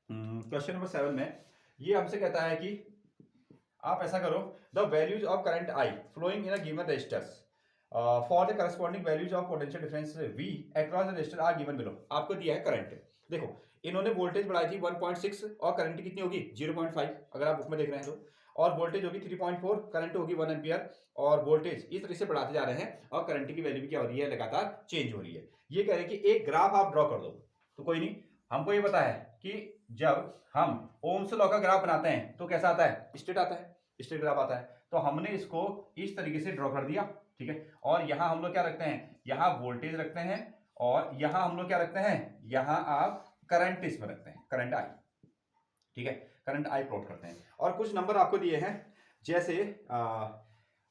Question number 7 में ये हमसे कहता है कि आप ऐसा करो, the values of current I flowing in a given resistors for the corresponding values of potential difference V across the resistor are given below. आपको दिया है करंट। देखो, इन्होंने वोल्टेज बढ़ाई थी 1.6 और करंट कितनी होगी 0.5, अगर आप बुक में देख रहे हैं तो, और वोल्टेज होगी 3.4, करंट होगी 1 एम्पियर, और वोल्टेज इस तरह से बढ़ाते जा रहे हैं और करंट की वैल्यू भी क्या हो रही है, लगातार चेंज हो रही है। ये कह रहे हैं कि एक ग्राफ आप ड्रॉ कर दो। तो कोई नहीं, हमको ये पता है कि जब हम ओम्स लॉ का ग्राफ बनाते हैं तो कैसा आता है, स्ट्रेट आता है, स्ट्रेट ग्राफ आता है। तो हमने इसको इस तरीके से ड्रॉ कर दिया, ठीक है। और यहां हम लोग क्या रखते हैं, यहां वोल्टेज रखते हैं, और यहां हम लोग क्या रखते हैं, यहां आप करंट इसमें रखते हैं, करंट आई, ठीक है, करंट आई प्लॉट करते हैं। और कुछ नंबर आपको दिए हैं, जैसे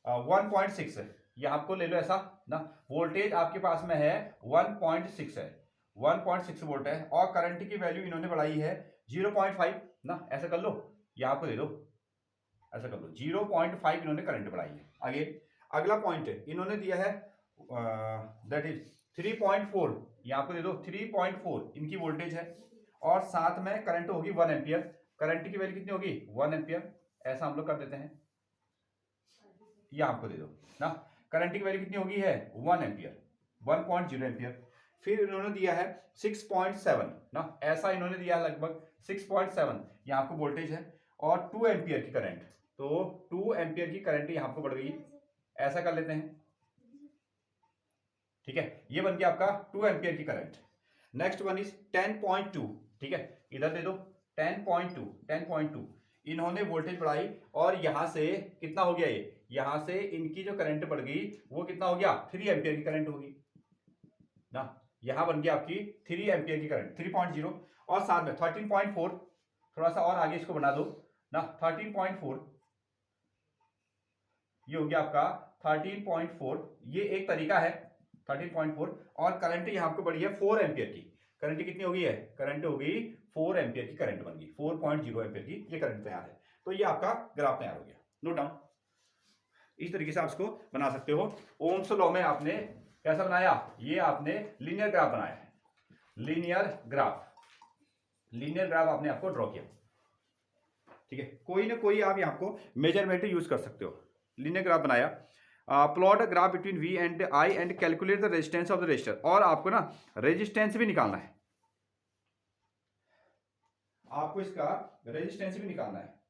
1.6 यह आपको ले लो ऐसा ना, वोल्टेज आपके पास में है 1.6 है, 1.6 वोल्ट है, और करंट की वैल्यू इन्होंने बढ़ाई है 0.5 ना, ऐसा कर लो, यह आपको दे दो, ऐसा कर लो 0.5 इन्होंने करंट बढ़ाई है। आगे अगला पॉइंट इन्होंने दिया है दैट इज 3.4, यह आपको दे दो 3.4 इनकी वोल्टेज है, और साथ में करंट होगी 1 एम्पियर, करंट की वैल्यू कितनी होगी 1 एम्पियर, ऐसा हम लोग कर देते हैं, यह आपको दे दो ना, करंट की वैल्यू कितनी होगी है 1 एम्पियर, 1.0 एम्पियर। फिर इन्होंने दिया है 6.7 ना, ऐसा इन्होंने दिया है लगभग 6.7, यहां आपको वोल्टेज है, और 2 एम्पियर की करंट, तो 2 एम्पियर की करंट यहां आपको बढ़ गई, ऐसा कर लेते हैं, ठीक है। ये बन गया आपका 2 एम्पियर की करंट। नेक्स्ट वन इज 10.2, ठीक है, इधर दे दो 10.2, 10.2 इन्होंने वोल्टेज बढ़ाई, और यहां से कितना हो गया, ये यहां से इनकी जो करंट बढ़ गई वो कितना हो गया 3 एम्पियर की करंट होगी ना, यहां बन गया आपकी 3 एम्पियर की करंट 3.0, और साथ में 13.4, थोड़ा सा और आगे इसको बना दो ना, 13.4 ये हो गया आपका 13.4, ये एक तरीका है 13.4, और करंट यहां आपको बढ़ी है 4 एम्पियर की, करंट कितनी होगी है, करंट होगी 4 एम्पियर की करंट बन गई, 4.0 एम्पियर की ये करंट तैयार है। तो ये आपका ग्राफ तैयार हो गया, नोट डाउन। इस तरीके से आप इसको बना सकते हो। ओम्स लॉ में आपने कैसा बनाया, ये आपने लीनियर ग्राफ बनाया है, लीनियर ग्राफ, लीनियर ग्राफ आपने आपको ड्रॉ किया, ठीक है। कोई ना कोई आप यहाँ को मेजरमेंट यूज कर सकते हो। लीनियर ग्राफ बनाया, plot graph between V and I and calculate the resistance of the resistor, और आपको ना रेजिस्टेंस भी निकालना है, आपको इसका रेजिस्टेंस भी निकालना है।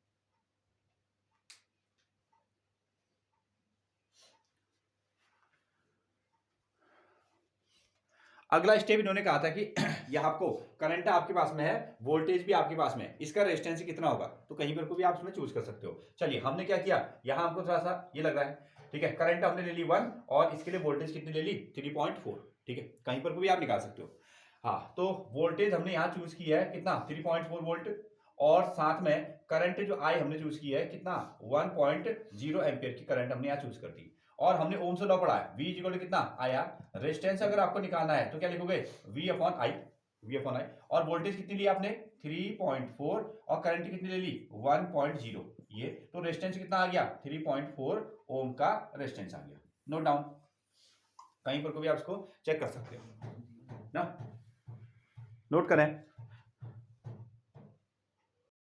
अगला स्टेप इन्होंने कहा था कि यह आपको करंट आपके पास में है, वोल्टेज भी आपके पास में है, इसका रेजिस्टेंस कितना होगा, तो कहीं पर को भी आप इसमें चूज कर सकते हो। चलिए हमने क्या किया, यहां हमको थोड़ा सा ये लग रहा है, ठीक है, करंट हमने ले ली 1, और इसके लिए वोल्टेज कितनी ले ली 3.4, ठीक है, कहीं पर को भी आप निकाल सकते हो। हाँ, तो वोल्टेज हमने यहाँ चूज किया है कितना 3.4 वोल्ट, और साथ में करंट जो आई हमने चूज किया है कितना 1.0 एम्पियर की करंट हमने यहाँ चूज कर दी, और हमने ओम से लॉ पढ़ा है V इक्वल टू कितना IR। रेजिस्टेंस अगर आपको निकालना है तो क्या लिखोगे V upon I, V upon I, और वोल्टेज कितनी ली आपने 3.4, और करंट कितनी ले ली 1.0, ये तो रेजिस्टेंस कितना आ गया 3.4 ओम का रेजिस्टेंस आ गया। नोट डाउन, कहीं पर को भी आप इसको चेक कर सकते हो ना, नोट करें।